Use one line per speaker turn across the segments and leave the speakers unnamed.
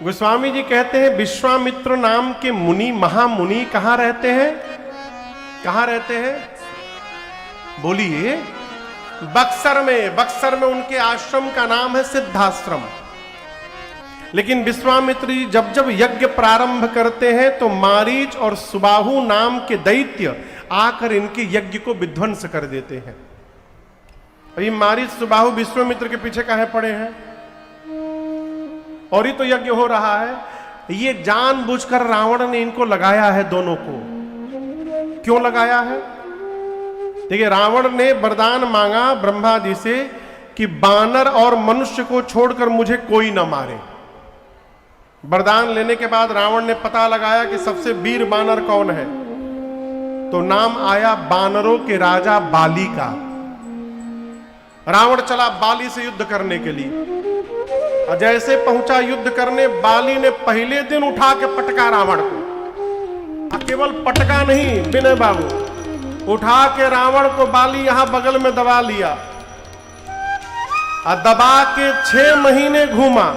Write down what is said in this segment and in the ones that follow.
गोस्वामी जी कहते हैं विश्वामित्र नाम के मुनि महामुनि कहां रहते हैं? कहां रहते हैं? बोलिए। बक्सर में। बक्सर में उनके आश्रम का नाम है सिद्धाश्रम। लेकिन विश्वामित्र जी जब जब यज्ञ प्रारंभ करते हैं तो मारीच और सुबाहु नाम के दैत्य आकर इनके यज्ञ को विध्वंस कर देते हैं। अभी मारीच सुबाहु विश्वामित्र के पीछे काहे पड़े हैं? और ही तो यज्ञ हो रहा है। ये जानबूझकर रावण ने इनको लगाया है दोनों को। क्यों लगाया है? देखिए, रावण ने वरदान मांगा ब्रह्मा जी से कि बानर और मनुष्य को छोड़कर मुझे कोई न मारे। वरदान लेने के बाद रावण ने पता लगाया कि सबसे वीर बानर कौन है, तो नाम आया बानरों के राजा बाली का। रावण चला बाली से युद्ध करने के लिए। और जैसे पहुंचा युद्ध करने, बाली ने पहले दिन उठा के पटका रावण को। केवल पटका नहीं विनय बाबू, उठा के रावण को बाली यहां बगल में दबा लिया और दबा के 6 महीने घूमा।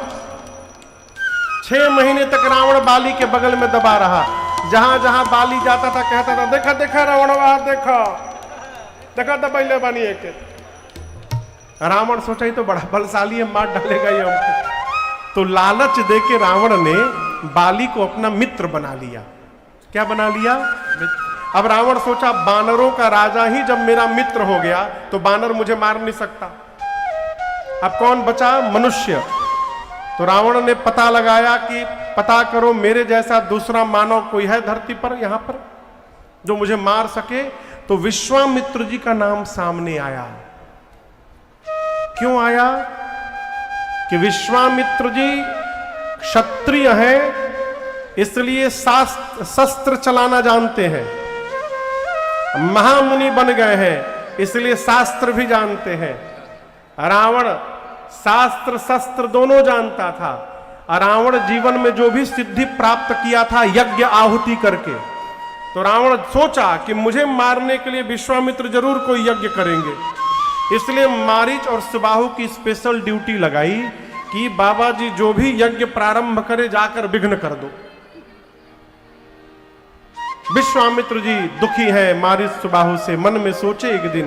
6 महीने तक रावण बाली के बगल में दबा रहा। जहां जहां बाली जाता था कहता था, देखा देखा रावण वहां देखा, देखा दबा बनिए के। रावण सोचा ही तो बड़ा बलशाली है, मार डालेगा ये हमको। तो लालच देके रावण ने बाली को अपना मित्र बना लिया। क्या बना लिया? अब रावण सोचा बानरों का राजा ही जब मेरा मित्र हो गया तो बानर मुझे मार नहीं सकता। अब कौन बचा? मनुष्य। तो रावण ने पता लगाया कि पता करो मेरे जैसा दूसरा मानव कोई है धरती पर, यहां पर, जो मुझे मार सके। तो विश्वामित्र जी का नाम सामने आया। क्यों आया? कि विश्वामित्र जी क्षत्रिय हैं, इसलिए शस्त्र चलाना जानते हैं। महामुनि बन गए हैं, इसलिए शास्त्र भी जानते हैं। रावण शास्त्र शस्त्र दोनों जानता था। रावण जीवन में जो भी सिद्धि प्राप्त किया था यज्ञ आहुति करके, तो रावण सोचा कि मुझे मारने के लिए विश्वामित्र जरूर कोई यज्ञ करेंगे। इसलिए मारीच और सुबाहु की स्पेशल ड्यूटी लगाई कि बाबा जी जो भी यज्ञ प्रारंभ करे जाकर विघ्न कर दो। विश्वामित्र जी दुखी हैं मारीच सुबाहु से। मन में सोचे एक दिन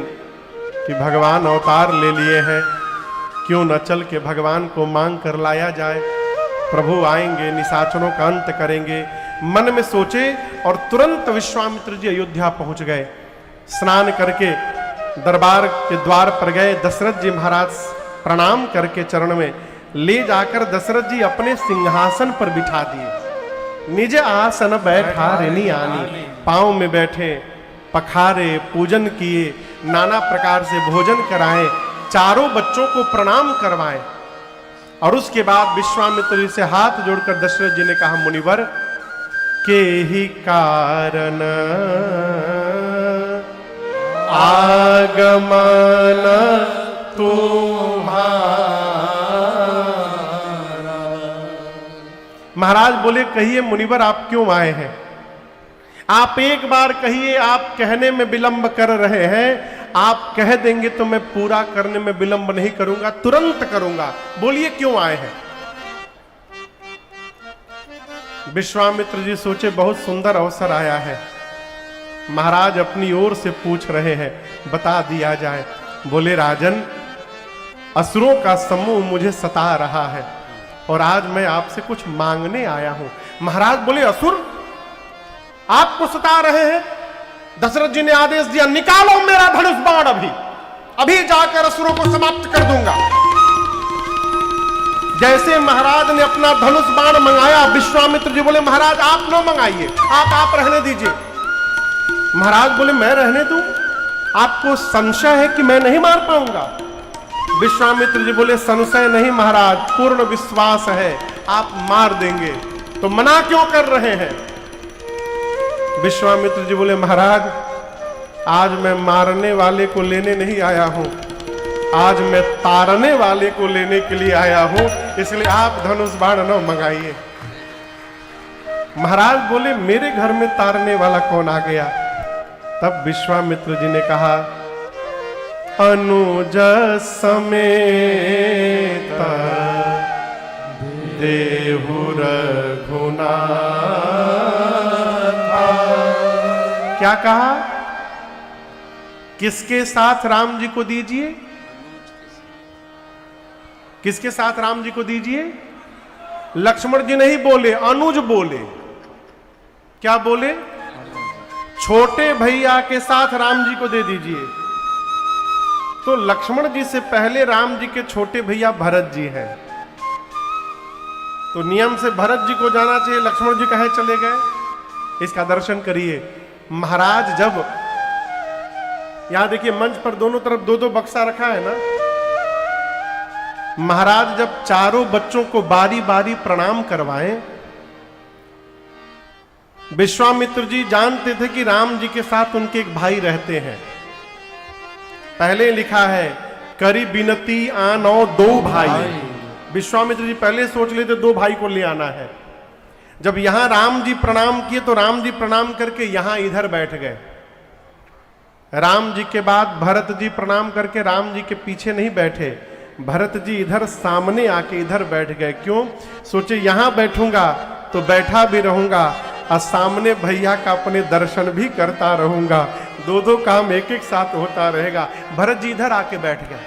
कि भगवान अवतार ले लिए हैं, क्यों न चल के भगवान को मांग कर लाया जाए। प्रभु आएंगे, निशाचरों का अंत करेंगे। मन में सोचे और तुरंत विश्वामित्र जी अयोध्या पहुंच गए। स्नान करके दरबार के द्वार पर गए। दशरथ जी महाराज प्रणाम करके चरण में ले जाकर दशरथ जी अपने सिंहासन पर बिठा दिए। निज आसन बैठा रेनी आनी, पांव में बैठे, पखारे, पूजन किए, नाना प्रकार से भोजन कराए, चारों बच्चों को प्रणाम करवाए। और उसके बाद विश्वामित्र जी से हाथ जोड़कर दशरथ जी ने कहा, मुनिवर के ही कारण आगमन तुम्हारा। महाराज बोले, कहिए मुनिवर आप क्यों आए हैं? आप एक बार कहिए, आप कहने में विलंब कर रहे हैं। आप कह देंगे तो मैं पूरा करने में विलंब नहीं करूंगा, तुरंत करूंगा। बोलिए क्यों आए हैं? विश्वामित्र जी सोचे बहुत सुंदर अवसर आया है। महाराज अपनी ओर से पूछ रहे हैं, बता दिया जाए। बोले, राजन असुरों का समूह मुझे सता रहा है और आज मैं आपसे कुछ मांगने आया हूं। महाराज बोले, असुर आपको सता रहे हैं? दशरथ जी ने आदेश दिया, निकालो मेरा धनुष बाण, अभी जाकर असुरों को समाप्त कर दूंगा। जैसे महाराज ने अपना धनुष बाण मंगाया, विश्वामित्र जी बोले, महाराज आप न मंगाइए, आप रहने दीजिए। महाराज बोले, मैं रहने दूं? आपको संशय है कि मैं नहीं मार पाऊंगा? विश्वामित्र जी बोले, संशय नहीं महाराज, पूर्ण विश्वास है, आप मार देंगे। तो मना क्यों कर रहे हैं? विश्वामित्र जी बोले, महाराज आज मैं मारने वाले को लेने नहीं आया हूं, आज मैं तारने वाले को लेने के लिए आया हूं, इसलिए आप धनुष बाण न मंगाइए। महाराज बोले, मेरे घर में तारने वाला कौन आ गया? तब विश्वामित्र जी ने कहा, अनुज समेत देहु रघुनाथा। क्या कहा? किसके साथ राम जी को दीजिए? किसके साथ राम जी को दीजिए? लक्ष्मण जी नहीं बोले, अनुज बोले। क्या बोले? छोटे भैया के साथ राम जी को दे दीजिए। तो लक्ष्मण जी से पहले राम जी के छोटे भैया भरत जी हैं। तो नियम से भरत जी को जाना चाहिए, लक्ष्मण जी कहे चले गए? इसका दर्शन करिए। महाराज जब यहां देखिए मंच पर दोनों तरफ दो दो बक्सा रखा है ना, महाराज जब चारों बच्चों को बारी बारी प्रणाम करवाएं, विश्वामित्र जी जानते थे कि राम जी के साथ उनके एक भाई रहते हैं। पहले लिखा है करी बिनती आनो दो भाई। विश्वामित्र जी पहले सोच लेते दो भाई को ले आना है। जब यहां राम जी प्रणाम किए तो राम जी प्रणाम करके यहां इधर बैठ गए। राम जी के बाद भरत जी प्रणाम करके राम जी के पीछे नहीं बैठे, भरत जी इधर सामने आके इधर बैठ गए। क्यों? सोचे यहां बैठूंगा तो बैठा भी रहूंगा और सामने भैया का अपने दर्शन भी करता रहूंगा, दो दो काम एक एक साथ होता रहेगा। भरत जी इधर आके बैठ गए।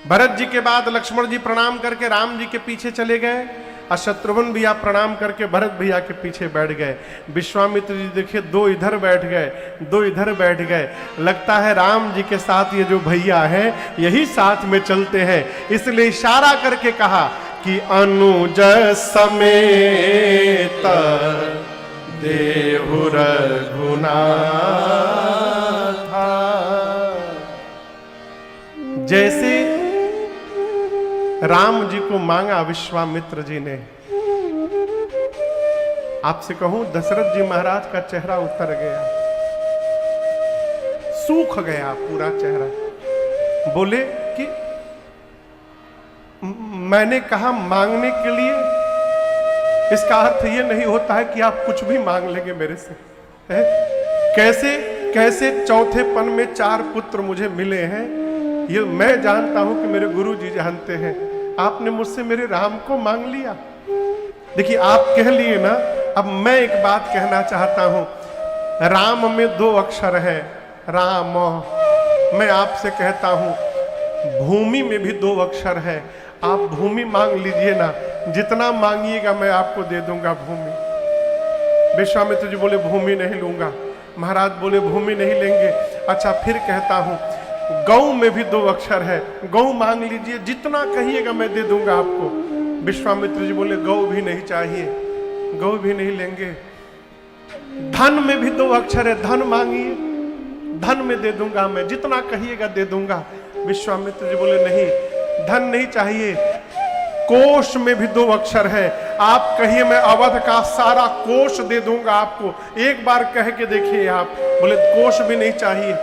भरत जी के बाद लक्ष्मण जी प्रणाम करके राम जी के पीछे चले गए और शत्रुघ्न भैया प्रणाम करके भरत भैया के पीछे बैठ गए। विश्वामित्र जी देखिए दो इधर बैठ गए, दो इधर बैठ गए। लगता है राम जी के साथ ये जो भैया हैं यही साथ में चलते हैं, इसलिए इशारा करके कहा कि अनुज समेत देहु रघुनाथा। जैसे राम जी को मांगा विश्वामित्र जी ने, आपसे कहूं दशरथ जी महाराज का चेहरा उतर गया, सूख गया पूरा चेहरा। बोले कि मैंने कहा मांगने के लिए, इसका अर्थ ये नहीं होता है कि आप कुछ भी मांग लेंगे मेरे से। है? कैसे कैसे चौथेपन में 4 पुत्र मुझे मिले हैं, ये मैं जानता हूं कि मेरे गुरु जी जानते हैं। आपने मुझसे मेरे राम को मांग लिया। देखिए आप कह लिए ना, अब मैं एक बात कहना चाहता हूं। राम में 2 अक्षर है, राम। मैं आपसे कहता हूं भूमि में भी 2 अक्षर है। आप भूमि मांग लीजिए ना, जितना मांगिएगा मैं आपको दे दूंगा भूमि। विश्वामित्र जी बोले भूमि नहीं लूंगा। महाराज बोले भूमि नहीं लेंगे। अच्छा फिर कहता हूं गौ में भी 2 अक्षर है, गौ मांग लीजिए, जितना कहिएगा मैं दे दूंगा आपको। विश्वामित्र जी बोले गौ भी नहीं चाहिए, गौ भी नहीं लेंगे। धन में भी 2 अक्षर है, धन मांगिए, धन में दे दूंगा मैं, जितना कहिएगा दे दूंगा। विश्वामित्र जी बोले नहीं, धन नहीं चाहिए। कोश में भी 2 अक्षर है, आप कहिए मैं अवध का सारा कोश दे दूंगा आपको, एक बार कह के देखिए आप। बोले कोश भी नहीं चाहिए।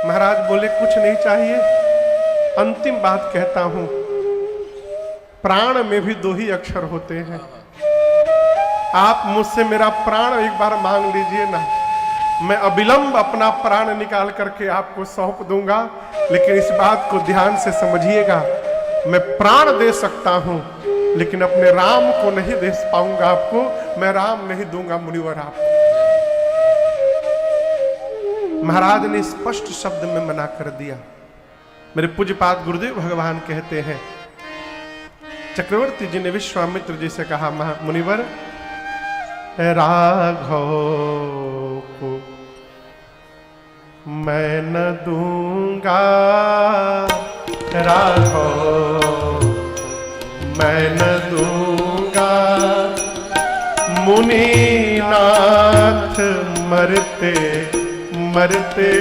महाराज बोले कुछ नहीं चाहिए। अंतिम बात कहता हूं, प्राण में भी 2 ही अक्षर होते हैं। आप मुझसे मेरा प्राण एक बार मांग लीजिए ना, मैं अविलंब अपना प्राण निकाल करके आपको सौंप दूंगा। लेकिन इस बात को ध्यान से समझिएगा, मैं प्राण दे सकता हूं लेकिन अपने राम को नहीं दे पाऊंगा आपको, मैं राम नहीं दूंगा मुनिवर आपको। महाराज ने स्पष्ट शब्द में मना कर दिया। मेरे पूज्यपाद गुरुदेव भगवान कहते हैं, चक्रवर्ती जी ने विश्वामित्र जी से कहा मुनिवर राघव को मैं न दूंगा, राघव मैं न दूंगा, मुनिनाथ मरते मरते,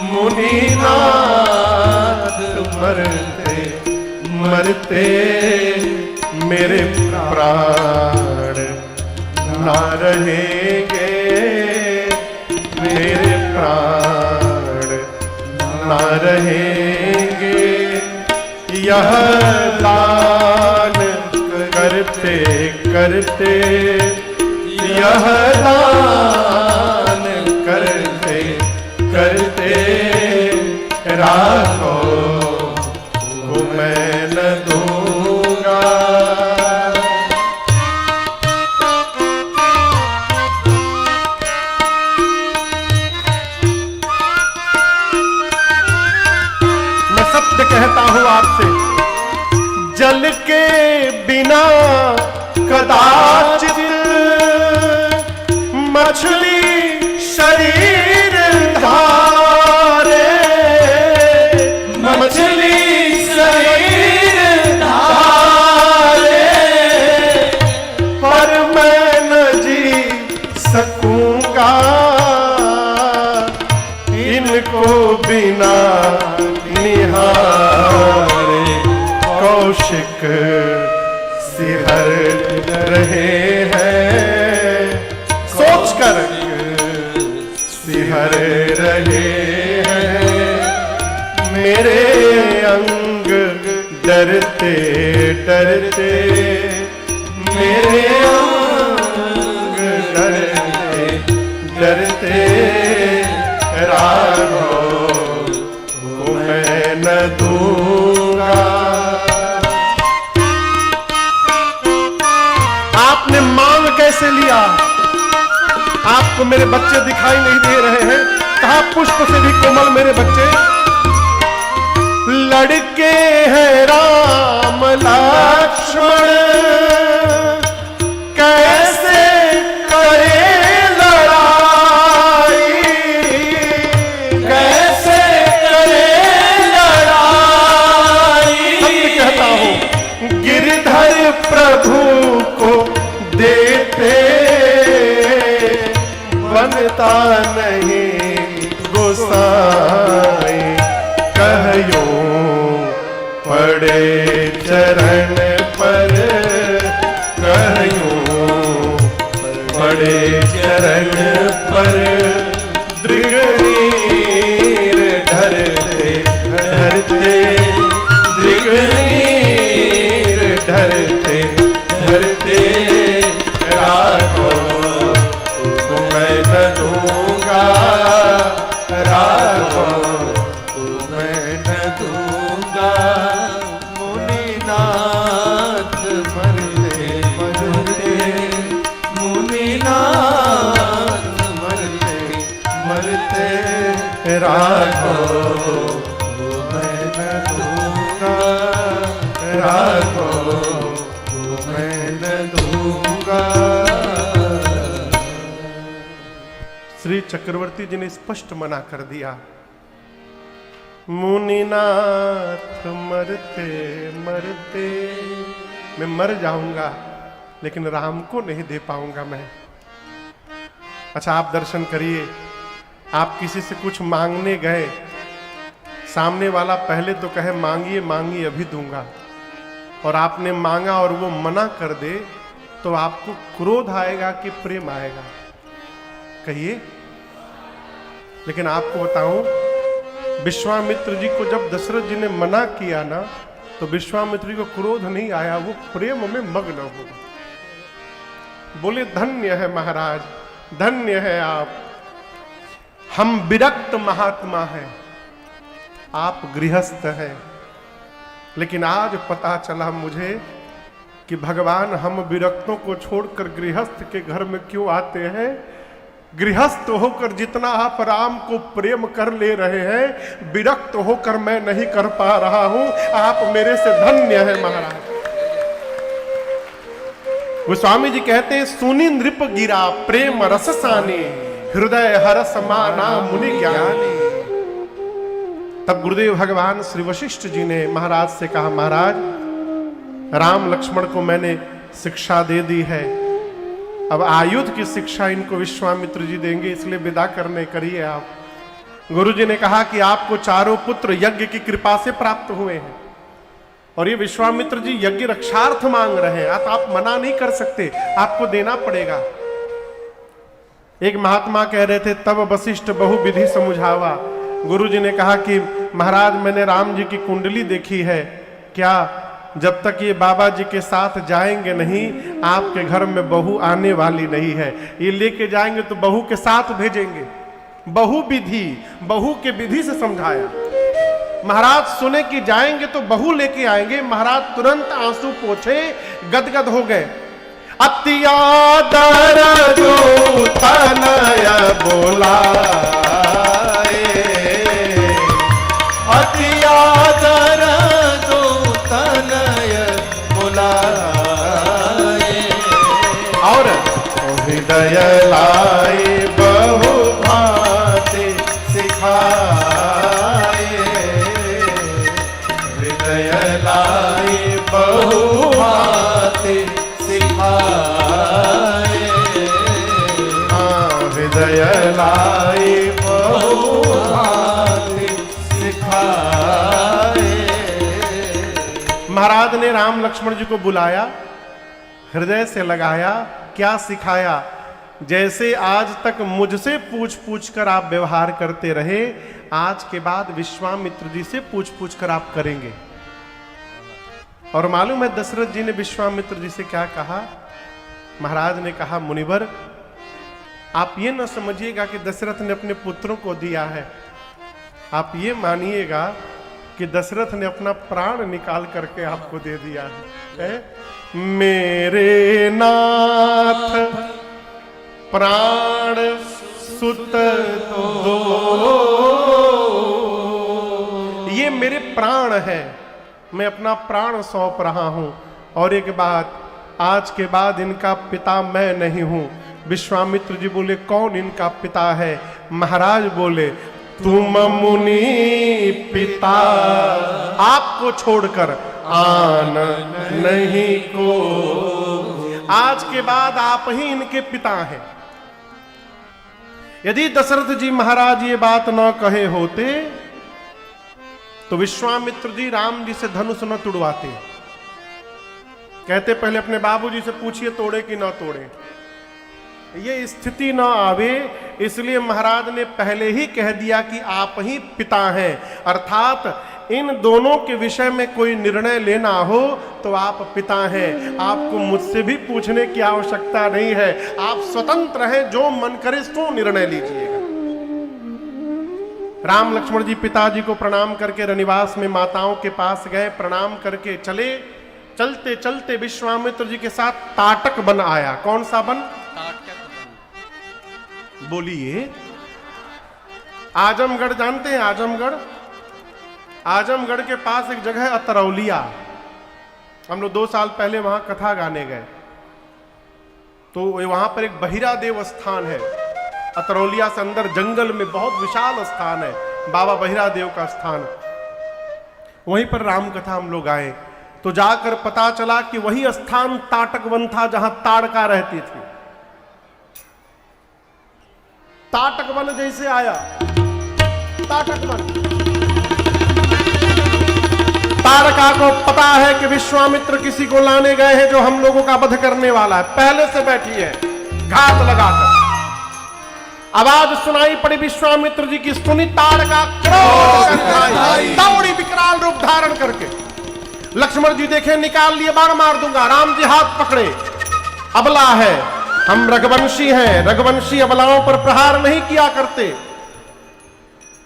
मुनिनाथ मरते मरते मेरे प्राण ना रहेंगे, मेरे प्राण ना रहेंगे। यह दान करते करते, यह दान करते करते राघव को मैं न दूंगा, सिहर रहे हैं, सोचकर सिहर रहे हैं मेरे अंग डरते डरते, मेरे अंग डरते डरते, राघव को मैं न दूंगा। आपने मांग कैसे लिया? आपको मेरे बच्चे दिखाई नहीं दे रहे हैं? कहा पुष्प से भी कोमल मेरे बच्चे। लड़के हैं राम लक्ष्मण, कैसे करे लड़ाई, कैसे करे लड़ाई। सत्य कहता हूं गिरधर प्रभु को देते बनता नहीं गोसाई, कहियो पड़े चरण पर, कहियो पड़े चरण पर, दृगनीर ढरते ढरते, दृगनीर ढरते ढरते, राघव को मैं न दूंगा, राघव को मैं न दूंगा। मुनिनाथ मरते मरते, मुनिनाथ मरते मरते, राघव को मैं न दूंगा, राघव को मैं न दूंगा। श्री चक्रवर्ती जी ने स्पष्ट मना कर दिया, मुनिनाथ मरते मरते मैं मर जाऊंगा, लेकिन राम को नहीं दे पाऊंगा मैं। अच्छा आप दर्शन करिए, आप किसी से कुछ मांगने गए, सामने वाला पहले तो कहे मांगिए मांगिए अभी दूंगा, और आपने मांगा और वो मना कर दे, तो आपको क्रोध आएगा कि प्रेम आएगा? कहिए। लेकिन आपको बताऊं, विश्वामित्र जी को जब दशरथ जी ने मना किया ना, तो विश्वामित्र जी को क्रोध नहीं आया, वो प्रेम में मग्न हो गए। बोले धन्य है महाराज, धन्य है आप, हम विरक्त महात्मा हैं, आप गृहस्थ हैं। लेकिन आज पता चला मुझे कि भगवान हम विरक्तों को छोड़कर गृहस्थ के घर में क्यों आते हैं। गृहस्थ होकर जितना आप राम को प्रेम कर ले रहे हैं, विरक्त होकर मैं नहीं कर पा रहा हूं। आप मेरे से धन्य है महाराज। गोस्वामी जी कहते हैं, सुनी नृप गिरा प्रेम रस सानी, हृदय हरस माना मुनि ज्ञानी। तब गुरुदेव भगवान श्री वशिष्ठ जी ने महाराज से कहा, महाराज राम लक्ष्मण को मैंने शिक्षा दे दी है, अब आयुध की शिक्षा इनको विश्वामित्र जी देंगे, इसलिए विदा करने करिए आप। गुरु जी ने कहा कि आपको चारों पुत्र यज्ञ की कृपा से प्राप्त हुए हैं, और ये विश्वामित्र जी यज्ञ रक्षार्थ मांग रहे हैं, आप मना नहीं कर सकते, आपको देना पड़ेगा। एक महात्मा कह रहे थे, तब वशिष्ठ बहुविधि समझावा। गुरु जी ने कहा कि महाराज मैंने राम जी की कुंडली देखी है, क्या जब तक ये बाबा जी के साथ जाएंगे नहीं, आपके घर में बहू आने वाली नहीं है। ये लेके जाएंगे तो बहू के साथ भेजेंगे। बहु विधि, बहू के विधि से समझाया। महाराज सुने कि जाएंगे तो बहू लेके आएंगे, महाराज तुरंत आंसू पोछे, गदगद हो गए। अत्यादर जो तनय बोलाए, अत्यादर जो तनय बोलाए, और हृदय लाए बहु भांति सिखाए, हृदय लाए बहु भांति सिखाए, हृदय लाए बहु भांति सिखाए। महाराज ने राम लक्ष्मण जी को बुलाया हृदय से लगाया, क्या सिखाया? जैसे आज तक मुझसे पूछ पूछ कर आप व्यवहार करते रहे, आज के बाद विश्वामित्र जी से पूछ पूछ कर आप करेंगे। और मालूम है दशरथ जी ने विश्वामित्र जी से क्या कहा? महाराज ने कहा, मुनिवर आप ये न समझिएगा कि दशरथ ने अपने पुत्रों को दिया है, आप ये मानिएगा कि दशरथ ने अपना प्राण निकाल करके आपको दे दिया है। मेरे नाथ प्राण सुत दो, ये मेरे प्राण है, मैं अपना प्राण सौंप रहा हूं। और एक बात, आज के बाद इनका पिता मैं नहीं हूं। विश्वामित्र जी बोले, कौन इनका पिता है? महाराज बोले, तुम मुनि पिता, आपको छोड़कर आन नहीं को, आज के बाद आप ही इनके पिता हैं। यदि दशरथ जी महाराज ये बात न कहे होते तो विश्वामित्र जी राम जी से धनुष न तुड़वाते। कहते पहले अपने बाबूजी से पूछिए तोड़े कि ना तोड़े। ये स्थिति न आवे, इसलिए महाराज ने पहले ही कह दिया कि आप ही पिता हैं। अर्थात इन दोनों के विषय में कोई निर्णय लेना हो तो आप पिता हैं, आपको मुझसे भी पूछने की आवश्यकता नहीं है, आप स्वतंत्र हैं, जो मन करे सो निर्णय लीजिएगा। राम लक्ष्मण जी पिताजी को प्रणाम करके रनिवास में माताओं के पास गए, प्रणाम करके चले। चलते चलते विश्वामित्र जी के साथ ताटक बन आया। कौन सा बन? बोलिए। आजमगढ़ जानते हैं? आजमगढ़, आजमगढ़ के पास एक जगह है अतरौलिया। हम लोग 2 साल पहले वहां कथा गाने गए, तो वहां पर एक बहिरा देव स्थान है। अतरौलिया से अंदर जंगल में बहुत विशाल स्थान है, बाबा बहिरा देव का स्थान। वहीं पर राम कथा हम लोग आए तो जाकर पता चला कि वही स्थान ताटक वन था जहां ताड़का रहती थी। ताटक वन जैसे आया, ताटक वन, ताड़का को पता है कि विश्वामित्र किसी को लाने गए हैं जो हम लोगों का वध करने वाला है, पहले से बैठी है घात लगाकर। आवाज सुनाई पड़ी विश्वामित्र जी की, सुनी ताड़का दौड़ी विकराल रूप धारण करके। लक्ष्मण जी देखे, निकाल लिए, बाण मार दूंगा। राम जी हाथ पकड़े, अबला है, हम रघुवंशी हैं, रघुवंशी अबलाओं पर प्रहार नहीं किया करते।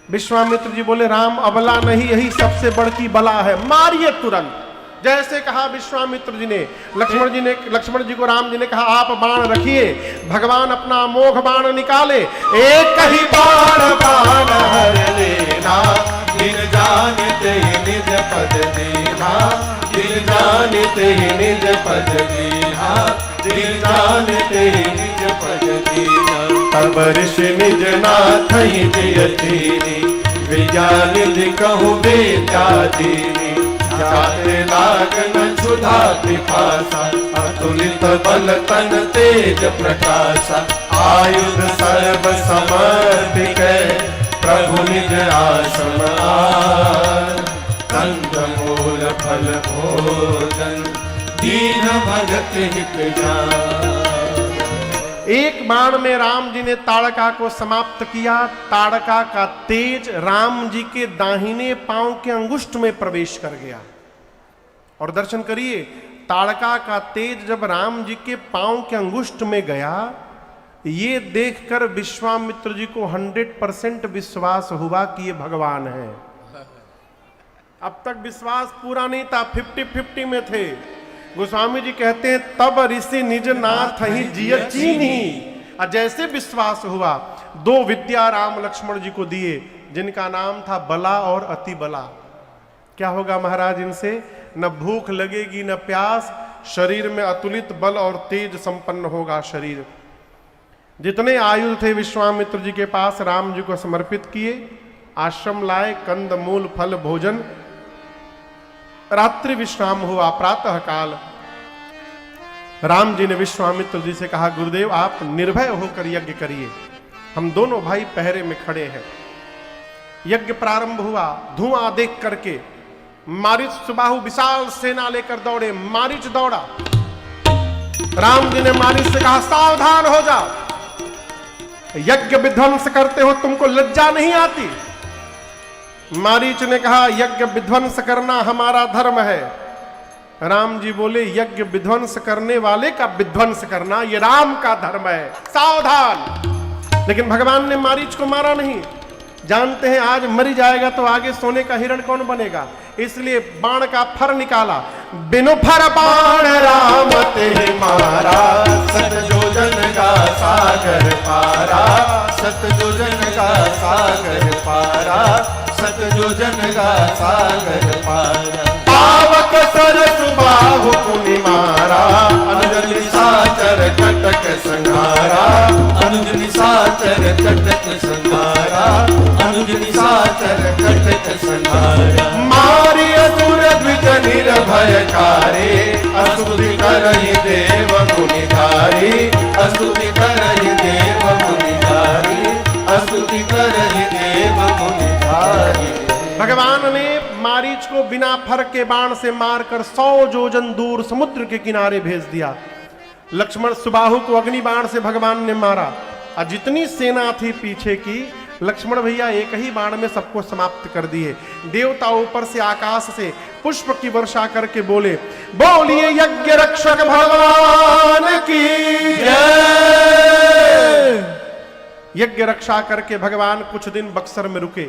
विश्वामित्र जी बोले, राम अबला नहीं, यही सबसे बड़की बला है, मारिए तुरंत। जैसे कहा विश्वामित्र जी ने, लक्ष्मण जी को राम जी ने कहा, आप बाण रखिए। भगवान अपना अमोघ बाण निकाले, एक ही बाण बाण हर लेना, दिन जानते निज पद दीना, दिन जानते निज पद दीना, दिन जानते निज पद दीना। तब ऋषि निज नाथ ही जियतीनी, विज्ञान कहूँ विद्यादीनी, जाते लागन क्षुधा पिपासा, अतुलित बल तन तेज प्रकाशा, आयुध सर्व समर्पित, प्रभु निज आश्रम आर, कंद मूल फल भोजन, दीन भगत हित जान। एक बाण में राम जी ने ताड़का को समाप्त किया। ताड़का का तेज राम जी के दाहिने पांव के अंगुष्ठ में प्रवेश कर गया। और दर्शन करिए, ताड़का का तेज जब राम जी के पांव के अंगुष्ठ में गया, ये देखकर विश्वामित्र जी को 100% विश्वास हुआ कि ये भगवान है। अब तक विश्वास पूरा नहीं था, 50-50 में थे। गोस्वामी जी कहते हैं, तब ऋषि निज नाथ ही जियचीनी। और जैसे विश्वास हुआ, 2 विद्या राम लक्ष्मण जी को दिए, जिनका नाम था बला और अति बला। क्या होगा महाराज इनसे? न भूख लगेगी न प्यास, शरीर में अतुलित बल और तेज संपन्न होगा शरीर। जितने आयुध थे विश्वामित्र जी के पास राम जी को समर्पित किए, आश्रम लाए, कंद मूल फल भोजन। रात्रि विश्राम हुआ, प्रातः काल राम जी ने विश्वामित्र जी से कहा, गुरुदेव आप निर्भय होकर यज्ञ करिए, हम दोनों भाई पहरे में खड़े हैं। यज्ञ प्रारंभ हुआ। धुआं देख करके मारीच सुबाहु विशाल सेना लेकर दौड़े। मारीच दौड़ा, राम जी ने मारीच से कहा सावधान हो जाओ, यज्ञ विध्वंस करते हो, तुमको लज्जा नहीं आती। मारीच ने कहा यज्ञ विध्वंस करना हमारा धर्म है। राम जी बोले यज्ञ विध्वंस करने वाले का विध्वंस करना ये राम का धर्म है, सावधान। लेकिन भगवान ने मारीच को मारा नहीं, जानते हैं आज मरी जाएगा तो आगे सोने का हिरण कौन बनेगा, इसलिए बाण का फर निकाला। बिनु फर बाण राम ते मारा,
सत योजन का सागर पारा, सत योजन का सागर पारा, सत योजन का सागर पारा।
पावक सरस बाहु पुनि मारा,
अनुज निशाचर कटक संहारा, अनुज निशाचर कटक संहारा, अनुज निशाचर कटक संहारा।
मारी असुर द्विज निर्भयकारी,
स्तुति करहि देव मुनिधारी, स्तुति करहि देव मुनिधारी, स्तुति करहि देव मुनिधारी।
भगवान ने मारीच को बिना फर के बाण से मारकर 100 योजन दूर समुद्र के किनारे भेज दिया। लक्ष्मण सुबाहु को अग्नि बाण से भगवान ने मारा, और जितनी सेना थी पीछे की, लक्ष्मण भैया एक ही बाण में सबको समाप्त कर दिए। देवता ऊपर से आकाश से पुष्प की वर्षा करके बोले, बोलिए यज्ञ रक्षक भगवान की जय। यज्ञ रक्षा करके भगवान कुछ दिन बक्सर में रुके।